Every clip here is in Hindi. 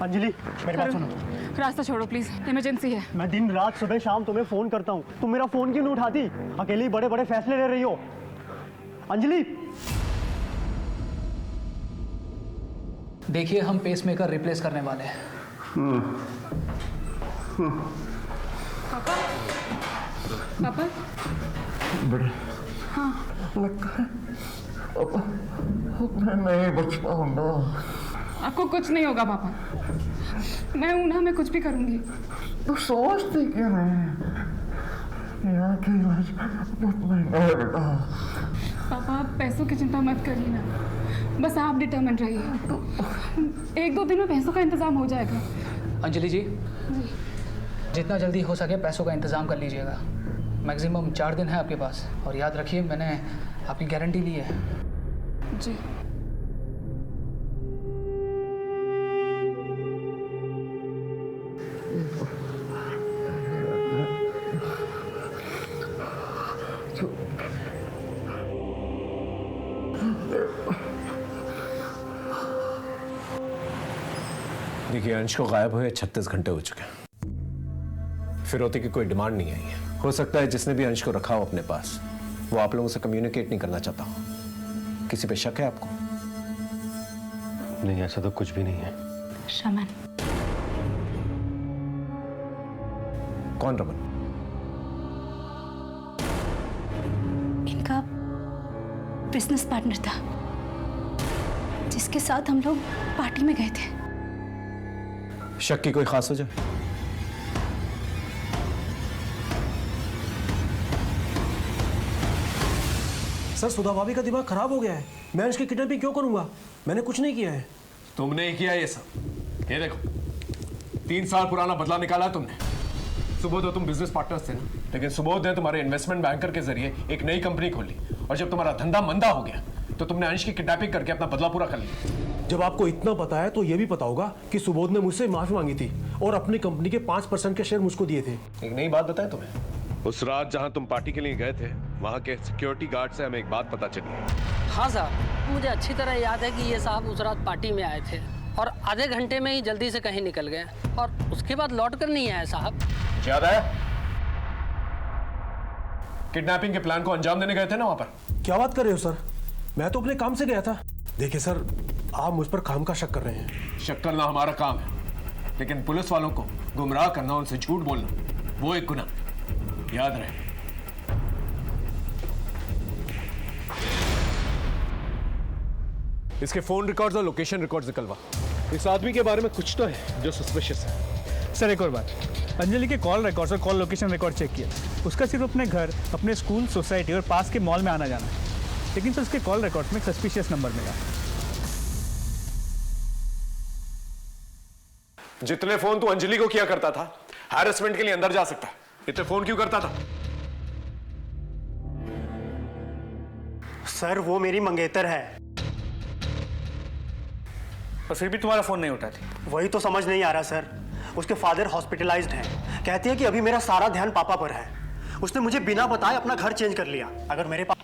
अंजलि मेरी बात सुनो। रास्ता छोड़ो प्लीज, इमरजेंसी है। मैं दिन रात सुबह शाम तुम्हें फोन करता हूँ, तुम मेरा फोन क्यों नहीं उठाती? अकेली बड़े बड़े फैसले ले रही हो अंजलि। देखिए, हम पेसमेकर रिप्लेस करने वाले हैं। पापा पापा बड़े हाँ लगता है मैं नहीं बच पाऊंगा। आपको कुछ नहीं होगा पापा, मैं ऊना में कुछ भी करूंगी। तो सोचते क्यों नहीं? यहाँ के इलाज बहुत महंगा है बेटा। पापा आप पैसों की चिंता मत करिए ना, बस आप डिटर्मिन्ड रहिए। एक दो दिन में पैसों का इंतजाम हो जाएगा। अंजलि जी, जितना जल्दी हो सके पैसों का इंतज़ाम कर लीजिएगा। मैक्सिमम 4 दिन है आपके पास, और याद रखिए मैंने आपकी गारंटी ली है। जी देखिए, अंश को गायब हुए 36 घंटे हो चुके हैं। फिरौती की कोई डिमांड नहीं आई है। हो सकता है जिसने भी अंश को रखा हो अपने पास, वो आप लोगों से कम्युनिकेट नहीं करना चाहता हो। किसी पे शक है आपको? नहीं, ऐसा तो कुछ भी नहीं है। शमन। कौन रमन? इनका बिजनेस पार्टनर था, जिसके साथ हम लोग पार्टी में गए थे। शक की कोई खास वजह? सर, सुधा भाभी का दिमाग खराब हो गया है। मैं उसकी किडनैपिंग क्यों करूंगा? मैंने कुछ नहीं किया है। तुमने ही किया ये सब। ये देखो, 3 साल पुराना बदला निकाला तुमने। सुबोध और तुम बिजनेस पार्टनर्स थे ना, लेकिन सुबोध ने तुम्हारे इन्वेस्टमेंट बैंकर के जरिए एक नई कंपनी खोली, और जब तुम्हारा धंधा मंदा हो गया तो तुमने अंश की किडनैपिंग करके अपना बदला पूरा कर लिया। जब आपको इतना पता है तो यह भी पता होगा कि सुबोध ने मुझसे माफी मांगी थी और अपनी कंपनी के 5% के शेयर मुझको दिए थे। एक नई बात बताएं तुम्हें, उस रात जहां तुम पार्टी के लिए गए थे, वहां के सिक्योरिटी गार्ड से हमें एक बात पता चली। हाँ साहब, मुझे अच्छी तरह याद है कि ये साहब उस रात पार्टी में आए थे और आधे घंटे में ही जल्दी से कहीं निकल गए, और उसके बाद लौट कर नहीं आए साहब। याद है? किडनैपिंग के प्लान को अंजाम देने गए थे ना वहां पर। क्या बात कर रहे हो सर? मैं तो अपने काम से गया था। देखिए सर, आप मुझ पर काम का शक कर रहे हैं। शक करना हमारा काम है, लेकिन पुलिस वालों को गुमराह करना, उनसे झूठ बोलना, वो एक गुनाह। याद रहे। इसके फोन रिकॉर्ड्स और लोकेशन रिकॉर्ड्स निकलवा। इस आदमी के बारे में कुछ तो है जो सस्पिशियस है। सर, एक और बात, अंजलि के कॉल रिकॉर्ड्स और कॉल लोकेशन रिकॉर्ड चेक किया। उसका सिर्फ अपने घर, अपने स्कूल, सोसाइटी और पास के मॉल में आना जाना है, लेकिन तो उसके कॉल रिकॉर्ड्स में एक सस्पिशियस नंबर मिला। जितने फोन तू अंजलि को किया करता था, हैरेसमेंट के लिए अंदर जा सकता है। इतने फोन क्यों करता था? सर, वो मेरी मंगेतर है। और फिर भी तुम्हारा फोन नहीं उठाती। वही तो समझ नहीं आ रहा सर। उसके फादर हॉस्पिटलाइज्ड हैं। कहती है कि अभी मेरा सारा ध्यान पापा पर है। उसने मुझे बिना बताए अपना घर चेंज कर लिया। अगर मेरे पास।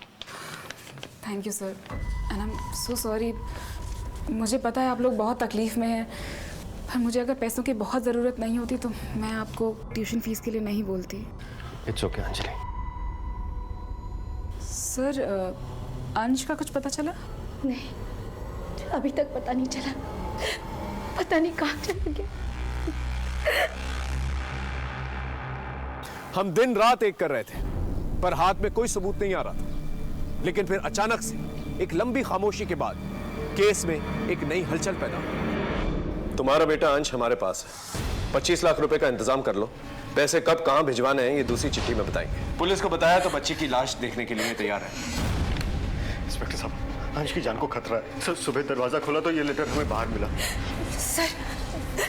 Thank you sir, and I am so sorry. मुझे पता है आप लोग बहुत तकलीफ में हैं, पर मुझे अगर पैसों की बहुत ज़रूरत नहीं होती तो मैं आपको ट्यूशन फीस के लिए नहीं बोलती। It's okay Anjali. सर, अंश का कुछ पता चला? नहीं, अभी तक पता नहीं चला। पता नहीं कहाँ चला गया। हम दिन रात एक कर रहे थे, पर हाथ में कोई सबूत नहीं आ रहा था। लेकिन फिर अचानक से एक लंबी खामोशी के बाद केस में एक नई हलचल पैदा हुई। तुम्हारा बेटा अंश हमारे पास है। 25 लाख रुपए का इंतजाम कर लो। पैसे कब कहां भिजवाने हैं ये दूसरी चिट्ठी में बताएंगे। पुलिस को बताया तो बच्ची की लाश देखने के लिए तैयार है। इंस्पेक्टर साहब, अंश की जान को खतरा है। सर, सुबह दरवाजा खोला तो ये लेटर हमें बाहर मिला।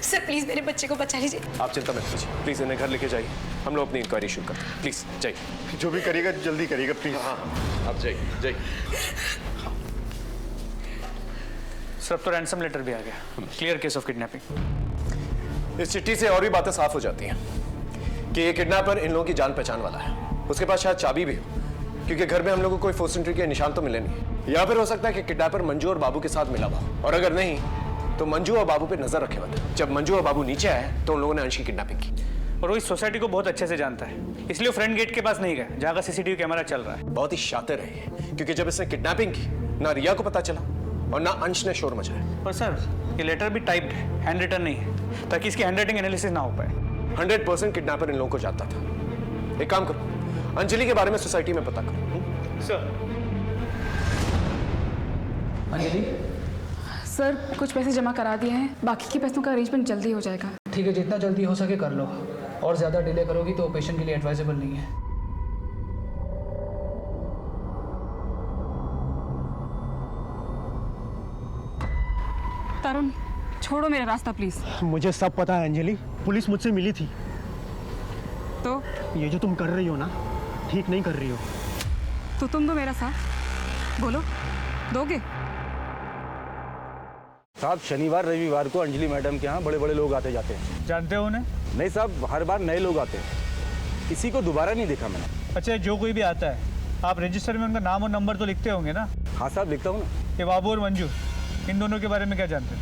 सर प्लीज मेरे बच्चे को बचा लीजिए। आप चिंता मत कीजिए, प्लीज इन्हें घर लेके जाइए। हम लोग अपनी इंक्वायरी शुरू करते हैं। प्लीज जाइए। जो भी करिएगा जल्दी करिएगा प्लीज। हाँ, आप जाइए जाइए। सर, अब तो रैंसम लेटर भी आ गया। Clear case of kidnapping. इस चिट्ठी से और भी बातें साफ हो जाती हैं कि ये किडनैपर इन लोगों की जान पहचान वाला है। उसके पास शायद चाबी भी हो क्योंकि घर में हम लोगों को कोई फोर्स एंट्री के निशान तो मिले नहीं। या फिर हो सकता है कि किडनैपर मंजू और बाबू के साथ मिला हुआ, और अगर नहीं तो मंजू और बाबू पे नजर रखे हुआ था। जब मंजू और बाबू नीचे आए तो उन लोगों ने अंश की किडनैपिंग की। और वो इस सोसाइटी को बहुत अच्छे से जानता है, इसलिए वो फ्रंट गेट के पास नहीं गया जहाँ का सीसीटीवी कैमरा चल रहा है। बहुत ही शातिर है ये, क्योंकि जब इसने किडनैपिंग की ना रिया को पता चला और ना अंश ने शोर मचाया। और सर ये लेटर भी टाइप्ड है, हैंड रिटन नहीं है, ताकि इसकी हैंड राइटिंग एनालिसिस ना हो पाए। 100% किडनैपर इन लोगों को जानता था। एक काम करो, अंजलि के बारे में सोसाइटी में पता करो। सर अंजलि, सर कुछ पैसे जमा करा दिए हैं, बाकी के पैसों का अरेंजमेंट जल्दी हो जाएगा। ठीक है, जितना जल्दी हो सके कर लो, और ज़्यादा डिले करोगी तो पेशेंट के लिए एडवाइजेबल नहीं है। तरुण छोड़ो मेरा रास्ता प्लीज। मुझे सब पता है अंजलि, पुलिस मुझसे मिली थी। तो ये जो तुम कर रही हो ना, ठीक नहीं कर रही हो। तो तुम दो मेरा साथ, बोलो दोगे? साहब शनिवार रविवार को अंजलि मैडम के यहाँ बड़े बड़े लोग आते जाते हैं। जानते हो उन्हें? नहीं साहब, हर बार नए लोग आते हैं, किसी को दोबारा नहीं देखा मैंने। अच्छा, जो कोई भी आता है आप रजिस्टर में उनका नाम और नंबर तो लिखते होंगे ना? हाँ साहब लिखता हूँ ना। ये बाबू और मंजू, इन दोनों के बारे में क्या जानते हैं?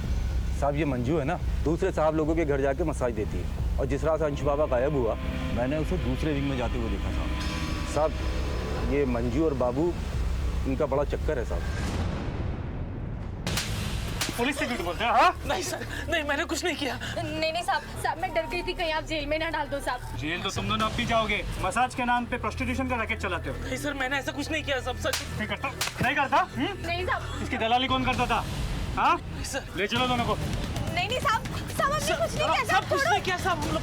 साहब ये मंजू है ना, दूसरे साहब लोगों के घर जाके मसाज देती है, और जिस रात अंश बाबा गायब हुआ मैंने उसे दूसरे विंग में जाते हुए देखा साहब। साहब ये मंजू और बाबू, इनका बड़ा चक्कर है साहब। पुलिस से झूठ बोलते हैं? हाँ? नहीं सर, नहीं मैंने कुछ नहीं किया। नहीं साहब मैं डर गई थी कहीं आप जेल में ना डाल दो साहब। जेल तो तुम दोनों अब भी जाओगे। मसाज के नाम पे प्रोस्टिट्यूशन का रैकेट चलाते हो। नहीं सर, मैंने ऐसा कुछ नहीं किया। सब सच नहीं करता? नहीं करता? नहीं साहब। इसकी दलाली कौन करता था? हाँ? सर। ले चलो दोनों को। नहीं साहब, साहब हमने कुछ नहीं किया। सब कुछ नहीं किया साहब हम लोग।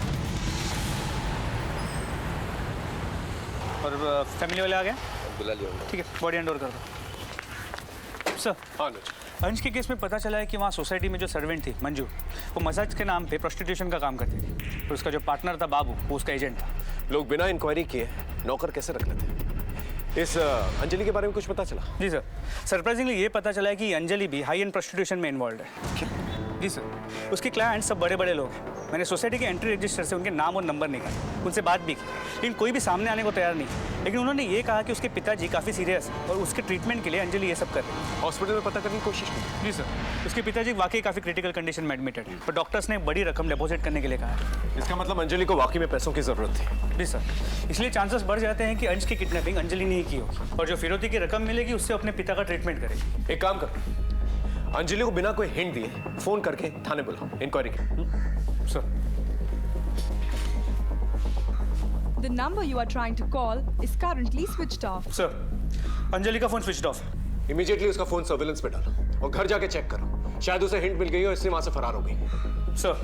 और फैमिली वाले आ गए? बुला लिया। ठीक है, बॉडी हैंड ओवर कर दो। सर, हाँ अंश के केस में पता चला है कि वहाँ सोसाइटी में जो सर्वेंट थी मंजू, वो मसाज के नाम पे प्रोस्टिट्यूशन का काम करती थी। तो उसका जो पार्टनर था बाबू, वो उसका एजेंट था। लोग बिना इंक्वायरी किए नौकर कैसे रख लेते? इस अंजलि के बारे में कुछ पता चला? जी सर, सरप्राइजिंगली ये पता चला है कि अंजलि भी हाई एंड प्रोस्टिट्यूशन में इन्वॉल्व है। जी सर, उसके क्लाइंट सब बड़े बड़े लोग हैं। मैंने सोसाइटी के एंट्री रजिस्टर से उनके नाम और नंबर निकाले, उनसे बात भी की, लेकिन कोई भी सामने आने को तैयार नहीं। लेकिन उन्होंने ये कहा कि उसके पिताजी काफ़ी सीरियस है और उसके ट्रीटमेंट के लिए अंजलि ये सब कर रही है। हॉस्पिटल में पता करने की कोशिश की? जी सर, उसके पिताजी वाकई काफ़ी क्रिटिकल कंडीशन में एडमिटेड है, पर डॉक्टर्स ने बड़ी रकम डिपॉजिट करने के लिए कहा है। इसका मतलब अंजलि को वाकई में पैसों की जरूरत थी। जी सर, इसलिए चांसेस बढ़ जाते हैं कि अंश की किडनैपिंग अंजलि ने ही की होगी, और जो फिरौती की रकम मिलेगी उससे अपने पिता का ट्रीटमेंट करेगी। एक काम कर, अंजलि को बिना कोई हिंट दिए फोन करके थाने बुलाओ, इंक्वायरी की। Sir, The number you are trying to call is currently switched off. Sir, Anjali का फोन स्विच ऑफ है। इमीडिएटली उसका फोन सर्विलेंस पे डालो और घर जाके चेक करो, शायद उसे हिंट मिल गई हो इसलिए वहां से फरार हो गई। सर,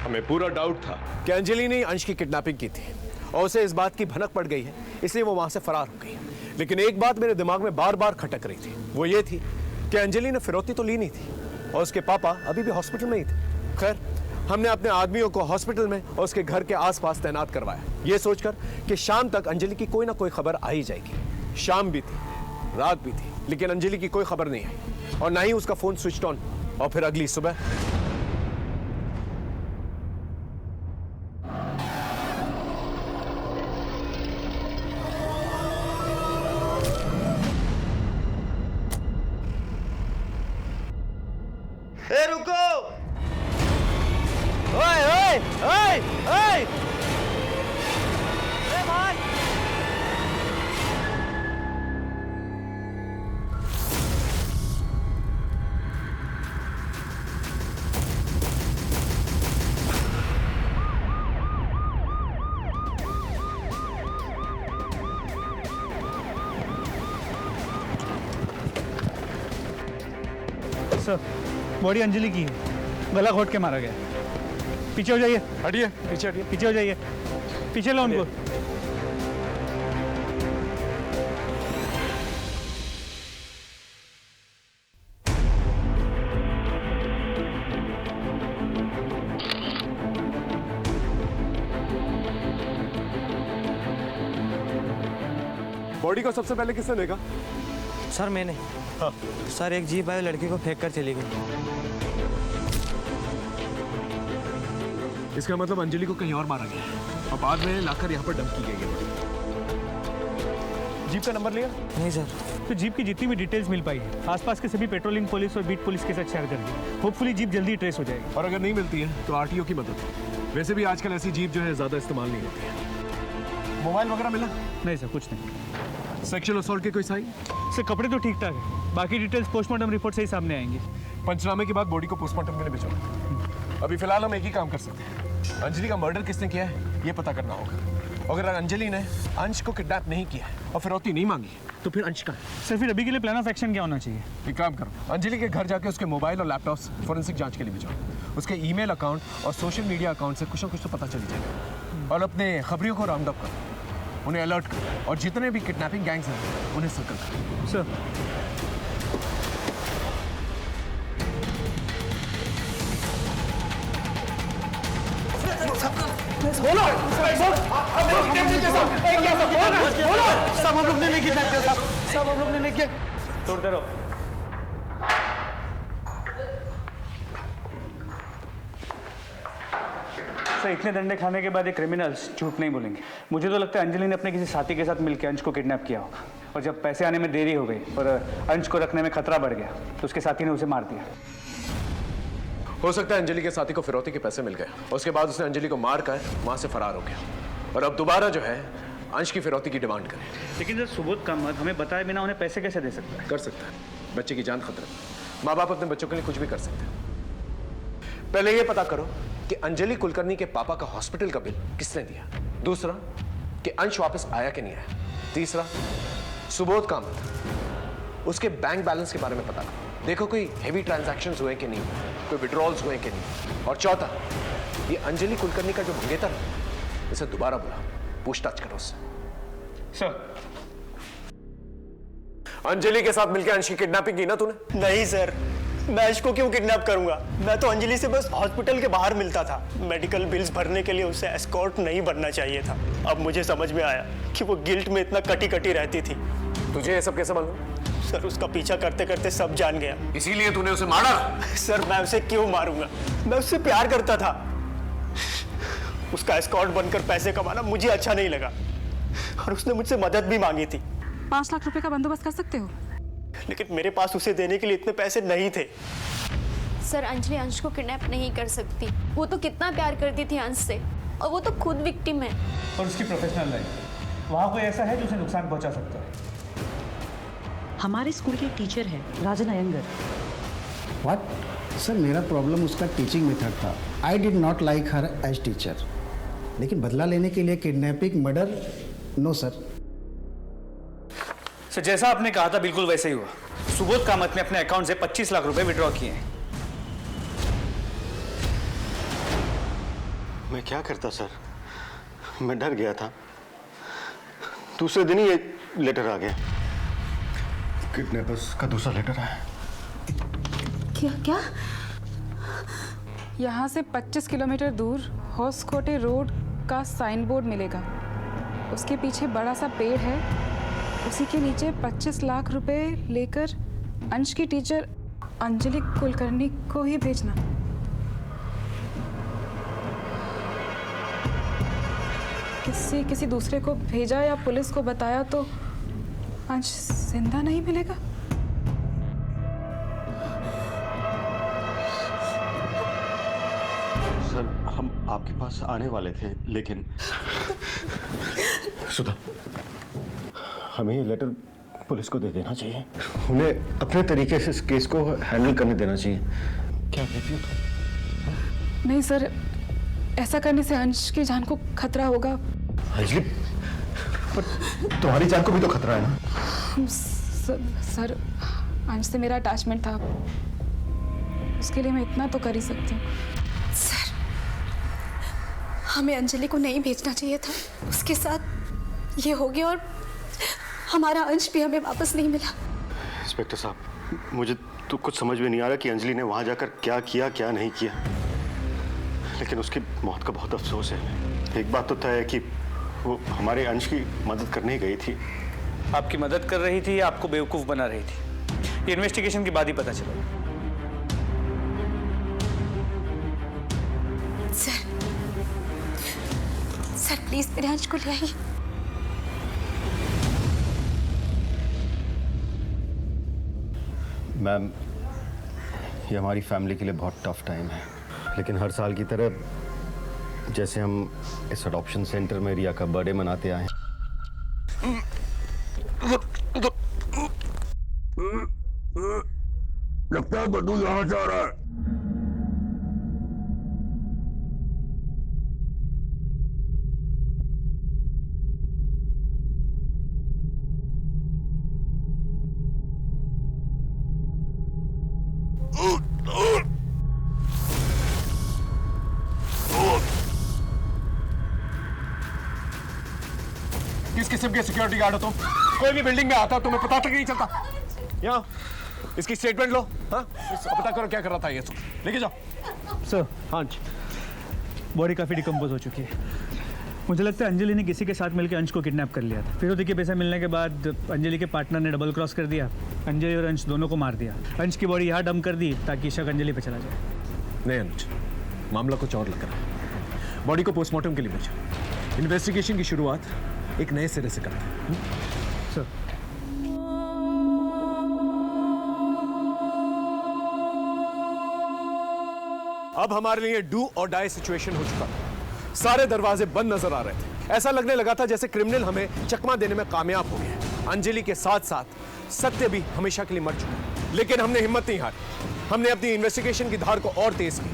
हमें पूरा डाउट था कि अंजलि ने अंश की किडनैपिंग की थी और उसे इस बात की भनक पड़ गई है, इसलिए वो वहां से फरार हो गई। लेकिन एक बात मेरे दिमाग में बार बार खटक रही थी, वो ये थी कि अंजलि ने फिरौती तो ली नहीं थी और उसके पापा अभी भी हॉस्पिटल में ही थे। खैर, हमने अपने आदमियों को हॉस्पिटल में और उसके घर के आसपास तैनात करवाया, ये सोचकर कि शाम तक अंजलि की कोई ना कोई खबर आ ही जाएगी। शाम भी थी, रात भी थी, लेकिन अंजलि की कोई खबर नहीं आई और ना ही उसका फोन स्विच ऑन। और फिर अगली सुबह रुको! ओए ओए ओए ओए! भाई! सर, बॉडी अंजलि की है, गला घोट के मारा गया। पीछे हो जाइए। हटिए, पीछे हटिए। पीछे हो जाइए, पीछे लो उनको। बॉडी को सबसे पहले किसने देखा? सर मैंने। हाँ। सर एक जीप आई लड़की को फेंक कर चली गई। इसका मतलब अंजलि को कहीं और मारा गया है और बाद में लाकर यहाँ पर डंप की गई है। जीप का नंबर लिया? नहीं सर। तो जीप की जितनी भी डिटेल्स मिल पाई है आसपास के सभी पेट्रोलिंग पुलिस और बीट पुलिस के साथ शेयर कर दी। होपफुली जीप जल्दी ट्रेस हो जाएगी। और अगर नहीं मिलती है तो आरटीओ की मदद। वैसे भी आजकल ऐसी जीप जो है ज्यादा इस्तेमाल नहीं होती है। मोबाइल वगैरह मिला? नहीं सर, कुछ नहीं। सेक्सुअल असॉल्ट के कोई साइन? सर कपड़े तो ठीक ठाक है, बाकी डिटेल्स पोस्टमार्टम रिपोर्ट से ही सामने आएंगी। पंचनामे के बाद बॉडी को पोस्टमार्टम के लिए भिजवाना। अभी फिलहाल हम एक ही काम कर सकते हैं, अंजलि का मर्डर किसने किया है ये पता करना होगा। अगर अंजलि ने अंश को किडनैप नहीं किया और फिरौती नहीं मांगी तो फिर अंश का है। सर फिर अभी के लिए प्लान ऑफ एक्शन क्या होना चाहिए? एक काम करो, अंजलि के घर जाके उसके मोबाइल और लैपटॉप फॉरेंसिक जांच के लिए भिजवाओ। उसके ईमेल अकाउंट और सोशल मीडिया अकाउंट से कुछ ना कुछ तो पता चल जाएगा। और अपने खबरियों को राउंड अप करो, उन्हें अलर्ट करो और जितने भी किडनैपिंग गैंग्स हैं उन्हें सर्कल करो। सर बोलो सब हम लोग ने नहीं किया, सब हम लोग ने नहीं किया। तोड़ते रहो। सर इतने डंडे खाने के बाद ये क्रिमिनल्स झूठ नहीं बोलेंगे। मुझे तो लगता है अंजलि ने अपने किसी साथी के साथ मिलकर अंश को किडनैप किया होगा और जब पैसे आने में देरी हो गई और अंश को रखने में खतरा बढ़ गया तो उसके साथी ने उसे मार दिया। हो सकता है अंजलि के साथी को फिरौती के पैसे मिल गए, उसके बाद उसने अंजलि को मार कर वहां से फरार हो गया और अब दोबारा जो है अंश की फिरौती की डिमांड करे। लेकिन सर सुबोध कामत हमें बताए बिना उन्हें पैसे कैसे दे सकता है? कर सकता है, बच्चे की जान खतरा। माँ बाप अपने बच्चों के लिए कुछ भी कर सकते हैं। पहले ये पता करो कि अंजलि कुलकर्णी के पापा का हॉस्पिटल का बिल किसने दिया। दूसरा कि अंश वापस आया कि नहीं आया। तीसरा सुबोध कामत उसके बैंक बैलेंस के बारे में पता करो, देखो कोई हेवी ट्रांजैक्शंस हुए कि नहीं, कोई विड्रॉल्स हुए कि नहीं। और चौथा ये अंजलि कुलकर्णी का जो मंगेतर है इसे दोबारा बुला, पूछताछ करो उससे। सर अंजलि के साथ मिलकर अंश की किडनैपिंग की ना तूने? नहीं सर, मैं अंश को क्यों किडनैप करूंगा? मैं तो अंजलि से बस हॉस्पिटल के बाहर मिलता था। मेडिकल बिल्स भरने के लिए उससे एस्कॉर्ट नहीं बनना चाहिए था। अब मुझे समझ में आया कि वो गिल्ट में इतना कटी कटी रहती थी। तुझे ये सब कैसे मालूम? सर उसका पीछा करते करते सब जान गया। इसीलिए तूने उसे मारा? सर मैं उसे क्यों मारूंगा? मैं उससे प्यार करता था। उसका एस्कॉर्ट बनकर पैसे कमाना मुझे अच्छा नहीं लगा और उसने मुझसे मदद भी मांगी थी। 5 लाख रुपए का बंदोबस्त कर सकते हो? लेकिन मेरे पास उसे देने के लिए इतने पैसे नहीं थे। सर अंजलि अंश को किडनैप नहीं कर सकती। वो तो कितना प्यार करती थी अंश से और वो तो खुद विक्टिम है। और उसकी प्रोफेशनल लाइफ वहाँ कोई ऐसा है जो उसे नुकसान पहुँचा सकता है। हमारे स्कूल के टीचर है राजन अयंगर। व्हाट? सर मेरा प्रॉब्लम उसका टीचिंग मेथड था। I did not like her as teacher. लेकिन बदला लेने के लिए kidnapping, murder, no sir. Sir जैसा आपने कहा था बिल्कुल वैसे ही हुआ। सुबोध कामत ने अपने अकाउंट से 25 लाख रुपए विड्रॉ किए हैं। मैं क्या करता सर, मैं डर गया था। दूसरे दिन ही एक लेटर आ गया, किडनैपर्स का दूसरा लेटर आया। क्या क्या? यहाँ से 25 किलोमीटर दूर होसकोटे रोड का साइन बोर्ड मिलेगा। उसके पीछे बड़ा सा पेड़ है, उसी के नीचे 25 लाख रुपए लेकर अंश की टीचर अंजलि कुलकर्णी को ही भेजना। किसी दूसरे को भेजा या पुलिस को बताया तो अंश जिंदा नहीं मिलेगा। सर हम आपके पास आने वाले थे लेकिन सुधा, हमें ये लेटर पुलिस को दे देना चाहिए। उन्हें अपने तरीके से इस केस को हैंडल करने देना चाहिए। क्या कहती हो तुम? नहीं सर, ऐसा करने से अंश की जान को खतरा होगा। अंजलि, पर तुम्हारी जान को भी तो खतरा है ना? सर अंश से मेरा अटैचमेंट था, उसके लिए मैं इतना तो कर ही सकती हूँ। सर हमें अंजलि को नहीं भेजना चाहिए था। उसके साथ ये हो गया और हमारा अंश भी हमें वापस नहीं मिला। इंस्पेक्टर साहब, मुझे तो कुछ समझ में नहीं आ रहा कि अंजलि ने वहां जाकर क्या किया क्या नहीं किया, लेकिन उसकी मौत का बहुत अफसोस है। एक बात तो तय है कि वो हमारे अंश की मदद करने गई थी, आपकी मदद कर रही थी या आपको बेवकूफ़ बना रही थी, ये इन्वेस्टिगेशन के बाद ही पता चलेगा। सर प्लीज मेरे अंश को ले आइए। मैम, ये हमारी फैमिली के लिए बहुत टफ टाइम है, लेकिन हर साल की तरह जैसे हम इस अडॉप्शन सेंटर में रिया का बर्थडे मनाते आए हैं। लगता है बड्डू यहाँ जा रहा है। किस किस्म के सिक्योरिटी गार्ड हो तुम? कोई भी बिल्डिंग में आता तुम्हें पता तक नहीं चलता। यहाँ इसकी स्टेटमेंट लो। हाँ, पता करो क्या कर रहा था ये सब। लेके जाओ। सर, हाँ जी, बॉडी काफ़ी डिकम्पोज हो चुकी है। मुझे लगता है अंजलि ने किसी के साथ मिलकर अंश को किडनैप कर लिया था। फिरौती के पैसा मिलने के बाद अंजलि के पार्टनर ने डबल क्रॉस कर दिया, अंजलि और अंश दोनों को मार दिया। अंश की बॉडी यहाँ डंप कर दी ताकि शक अंजलि पे चला जाए। नहीं अनुज, मामला कुछ और लग रहा है। बॉडी को पोस्टमार्टम के लिए भेजो। इन्वेस्टिगेशन की शुरुआत एक नए सिरे से करते हैं। सर, अब हमारे लिए डू और डाई सिचुएशन हो चुका था। सारे दरवाजे बंद नजर आ रहे थे। ऐसा लगने लगा था जैसे क्रिमिनल हमें चकमा देने में कामयाब हो गए। अंजलि के साथ साथ सत्य भी हमेशा के लिए मर चुका। लेकिन हमने हिम्मत नहीं हारी। हमने अपनी इन्वेस्टिगेशन की धार को और तेज की।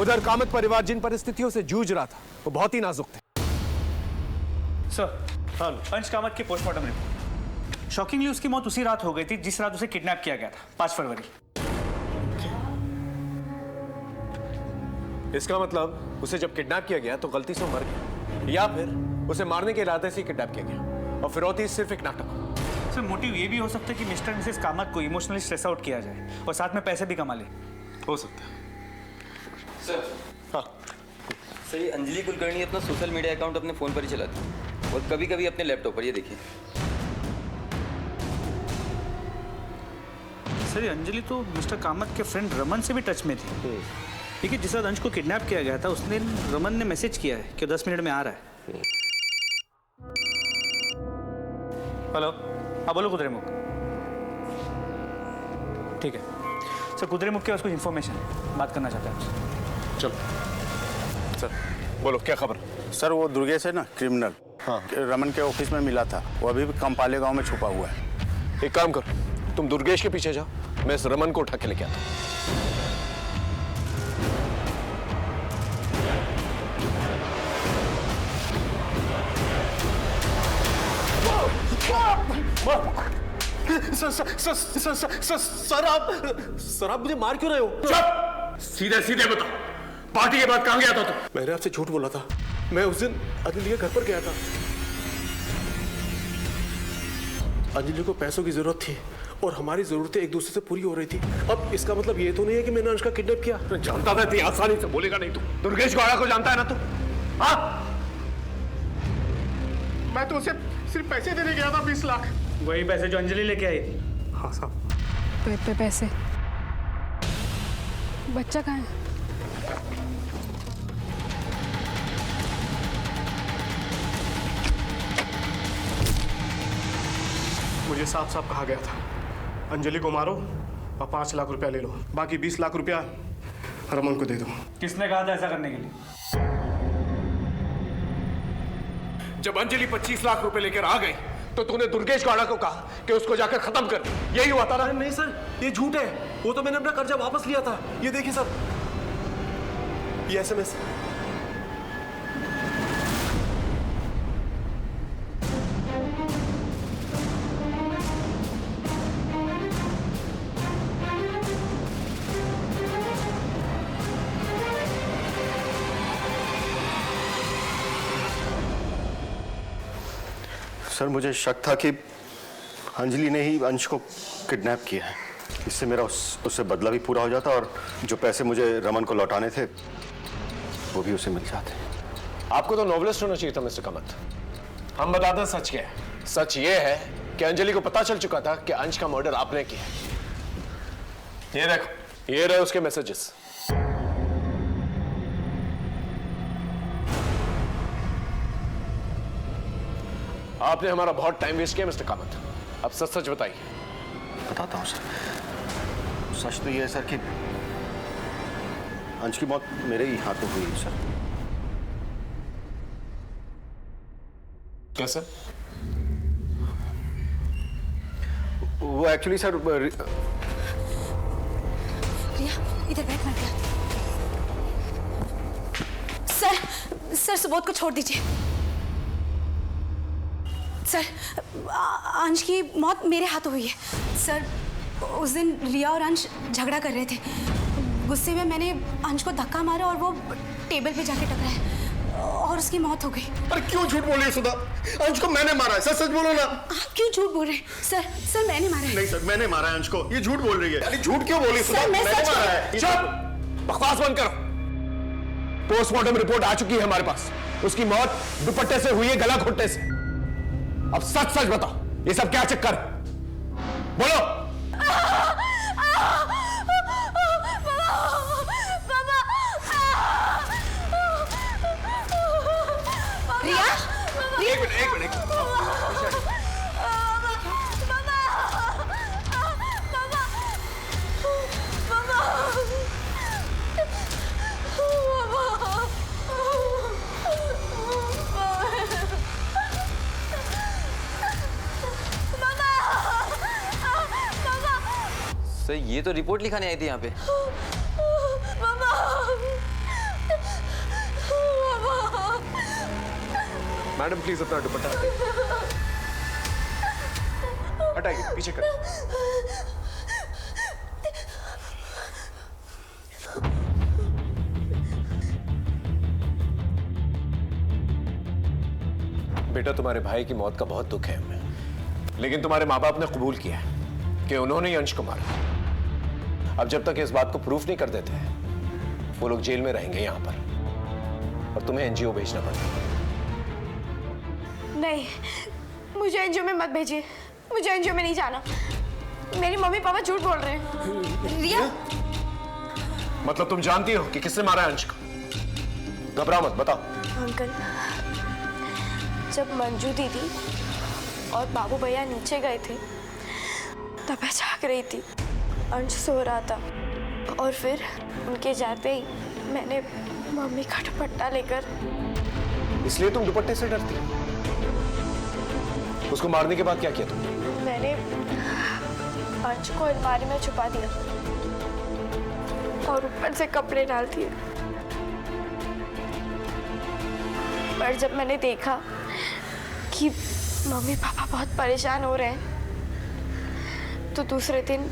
उधर कामत परिवार जिन परिस्थितियों से जूझ रहा था वो बहुत ही नाजुक थे। सर, हाँ, अंश कामत की पोस्टमार्टम रिपोर्ट। शॉकिंगली उसकी मौत उसी रात हो गई थी जिस रात उसे किडनैप किया गया था, 5 फरवरी। इसका मतलब उसे जब किडनैप किया गया तो गलती से मर गया, या फिर उसे मारने के इरादे से किडनैप किया गया और फिरौती सिर्फ एक नाटक। सर, मोटिव ये भी हो सकता है कि मिस्टर मिसेस कामत को इमोशनली स्ट्रेस आउट किया जाए और साथ में पैसे भी कमा ले। हो सकता है। सर, हाँ सर, ये अंजलि कुलकर्णी अपना सोशल मीडिया अकाउंट अपने फ़ोन पर ही चलाती है और कभी कभी अपने लैपटॉप पर। ये देखिए सर, ये अंजलि तो मिस्टर कामत के फ्रेंड रमन से भी टच में थी। ठीक है, जिस रात अंश को किडनैप किया गया था उसने रमन ने मैसेज किया है कि 10 मिनट में आ रहा है। हेलो, हाँ बोलो कुद्रेमुख। ठीक है सर, कुद्रेमुख के पास कुछ इन्फॉर्मेशन बात करना चाहता है। चलो सर, बोलो क्या खबर? सर, वो दुर्गेश है ना, क्रिमिनल, हाँ, रमन के ऑफिस में मिला था। वो अभी भी कंपाले गांव में छुपा हुआ है। एक काम करो, तुम दुर्गेश के पीछे जाओ, मैं इस रमन को उठा के लेके आता हूँ। सर आप मुझे मार क्यों रहे हो? चुप! सीधे सीधे बता, पार्टी के बाद कहां गया था तू? मैंने आपसे झूठ बोला था। मैं उस दिन अंजलि के घर पर गया था। अंजलि को पैसों की जरूरत थी और हमारी जरूरतें एक दूसरे से पूरी हो रही थी। अब इसका मतलब ये तो नहीं है कि मैंने अंश का किडनैप किया। मैं जानता था इतनी आसानी से बोलेगा नहीं तू। दुर्गेश गौड़ा को जानता है ना तू? हाँ, मैं तो उसे सिर्फ पैसे देने गया था, 20 लाख। वही पैसे जो अंजलि लेके आई थी। हाँ साहब। पैसे? बच्चा कहाँ है? मुझे साफ साफ कहा गया था, अंजलि को मारो और 5 लाख रुपया ले लो, बाकी 20 लाख रुपया रमन को दे दो। किसने कहा था ऐसा करने के लिए? जब अंजलि 25 लाख रुपए लेकर आ गई तो तूने दुर्गेश गौड़ा को कहा कि उसको जाकर खत्म कर दे। यही हुआ था ना? नहीं सर, ये झूठ है। वो तो मैंने अपना कर्जा वापस लिया था। ये देखिए सर, ये SMS। सर, मुझे शक था कि अंजलि ने ही अंश को किडनैप किया है। इससे मेरा उससे बदला भी पूरा हो जाता और जो पैसे मुझे रमन को लौटाने थे वो भी उसे मिल जाते। आपको तो नॉवलिस्ट होना चाहिए था मिस्टर कामत। हम बताते हैं सच क्या है। सच ये है कि अंजलि को पता चल चुका था कि अंश का मर्डर आपने किया। ये देखो, ये रहे उसके मैसेजेस। आपने हमारा बहुत टाइम वेस्ट किया मिस्टर कामत। अब सच सच बताइए। बताता हूँ सर। सच तो ये है सर कि अंश की मौत मेरे ही हाथों हुई है सर। कैसे? वो एक्चुअली सर रिया, इधर बैठ मत गया। सर सुबोध को छोड़ दीजिए। सर, अंश की मौत मेरे हाथों हुई है। सर, उस दिन रिया और अंश झगड़ा कर रहे थे। गुस्से में मैंने अंश को धक्का मारा और वो टेबल पे जाके टकराया और उसकी मौत हो गई। अरे क्यों झूठ बोल रही है सुधा? अंश को मैंने मारा है। सच सच बोलो ना। आप क्यों झूठ बोल रहे हैं? सर मैंने मारा है। नहीं सर, मैंने मारा है अंश को। ये झूठ बोल रही है। अरे झूठ क्यों बोली सुधा? मैंने मारा है। चुप! बकवास बंद करो। पोस्टमार्टम रिपोर्ट आ चुकी है हमारे पास। उसकी मौत दुपट्टे से हुई है, गला घोटने से। अब सच सच बताओ, ये सब क्या चक्कर है? बोलो। रिया, एक मिनट। सर ये तो रिपोर्ट लिखाने आई थी यहाँ पे। मैडम प्लीज अपना दुपट्टा हटाइए, पीछे कर। बेटा, तुम्हारे भाई की मौत का बहुत दुख है हमें, लेकिन तुम्हारे माँ बाप ने कबूल किया है कि उन्होंने ही अंश को मारा। अब जब तक इस बात को प्रूफ नहीं कर देते वो लोग जेल में रहेंगे यहां पर और तुम्हें एनजीओ भेजना पड़ेगा। नहीं, मुझे एनजीओ में मत भेजिए। मुझे एनजीओ में नहीं जाना। मेरी मम्मी पापा झूठ बोल रहे हैं। रिया, मतलब तुम जानती हो कि किसने मारा है अंश को? घबराओ मत, बताओ। अंकल, जब मंजू दीदी और बाबू भैया नीचे गए थे तब मैं जाग रही थी। अंश सो रहा था और फिर उनके जाते ही मैंने मम्मी का दुपट्टा लेकर। इसलिए तुम दुपट्टे से डरती हो? उसको मारने के बाद क्या किया तुमने? मैंने अंश को अलमारी में छुपा दिया और ऊपर से कपड़े डाल दिए। पर जब मैंने देखा कि मम्मी पापा बहुत परेशान हो रहे हैं तो दूसरे दिन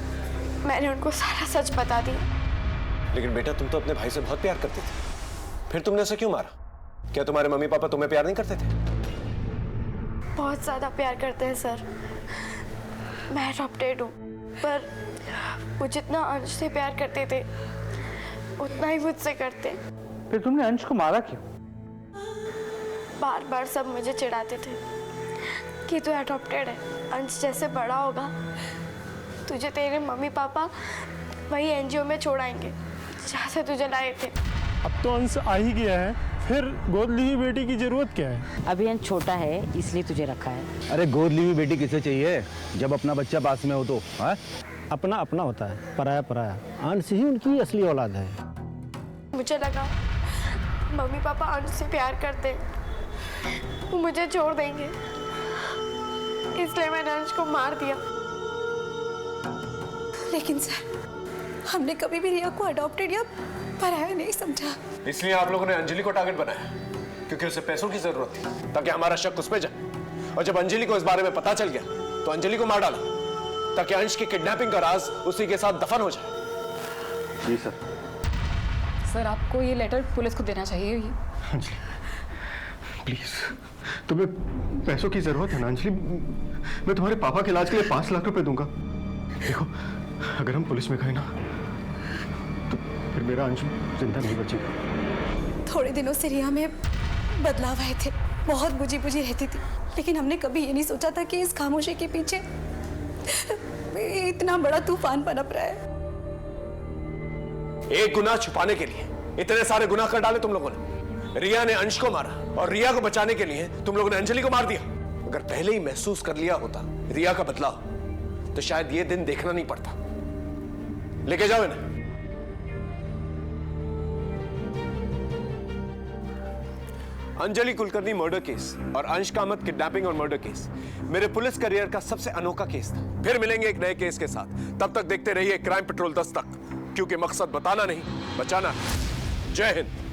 मैंने उनको सारा सच बता दिया। लेकिन बेटा, तुम तो अपने भाई से बहुत प्यार करती थी, फिर तुमने उसे क्यों मारा? क्या तुम्हारे मम्मी पापा तुम्हें प्यार नहीं करते थे? बहुत ज्यादा प्यार करते हैं सर। मैं अडॉप्टेड हूँ, पर वो जितना अंश से प्यार करते थे उतना ही मुझसे करते। फिर तुमने अंश को मारा क्यों? बार बार सब मुझे चिढ़ाते थे कि तू अडॉप्टेड है, अंश जैसे बड़ा होगा तुझे तेरे मम्मी पापा वही एनजीओ में छोड़ाएंगे जहाँ से तुझे लाए थे। अब तो अंश आ ही गया है, फिर गोद ली हुई बेटी की जरूरत क्या है? अभी अंश छोटा है इसलिए तुझे रखा है। अरे गोद ली हुई बेटी किसे चाहिए जब अपना बच्चा पास में हो तो? अपना अपना होता है, पराया पराया। अंश ही उनकी असली औलाद है। मुझे लगा मम्मी पापा अंश से प्यार करते, वो मुझे छोड़ देंगे, इसलिए मैंने अंश को मार दिया। लेकिन सर, हमने कभी भी रिया को अडॉप्टेड या पराया नहीं समझा। इसलिए आप लोगों ने अंजलि को टारगेट बनाया क्योंकि उसे पैसों की जरूरत थी ताकि हमारा शक उस पे जाए। और जब अंजलि को इस बारे में पता चल गया तो अंजलि को मार डाला ताकि अंश की किडनैपिंग का राज उसी के साथ दफन हो जाए। जी सर। सर, आपको ये लेटर पुलिस को देना चाहिए। अंजलि प्लीज, तुम्हें पैसों की जरूरत है ना अंजलि? मैं तुम्हारे पापा के इलाज के लिए 5 लाख रुपए दूंगा। देखो, अगर हम पुलिस में गए ना तो फिर मेरा अंश जिंदा नहीं बचेगा। थोड़े दिनों से रिया में बदलाव आए थे, बहुत बुझी बुझी रहती थी, लेकिन हमने कभी ये नहीं सोचा था कि इस खामोशी के पीछे इतना बड़ा तूफान पनप रहा है। एक गुनाह छुपाने के लिए इतने सारे गुनाह कर डाले तुम लोगों ने। रिया ने अंश को मारा और रिया को बचाने के लिए तुम लोगों ने अंजलि को मार दिया। अगर पहले ही महसूस कर लिया होता रिया का बदलाव, तो शायद ये दिन देखना नहीं पड़ता। लेके जाओ इन्हें। अंजलि कुलकर्णी मर्डर केस और अंश कामत किडनैपिंग और मर्डर केस मेरे पुलिस करियर का सबसे अनोखा केस था। फिर मिलेंगे एक नए केस के साथ। तब तक देखते रहिए क्राइम पेट्रोल 10 तक, क्योंकि मकसद बताना नहीं, बचाना है। जय हिंद।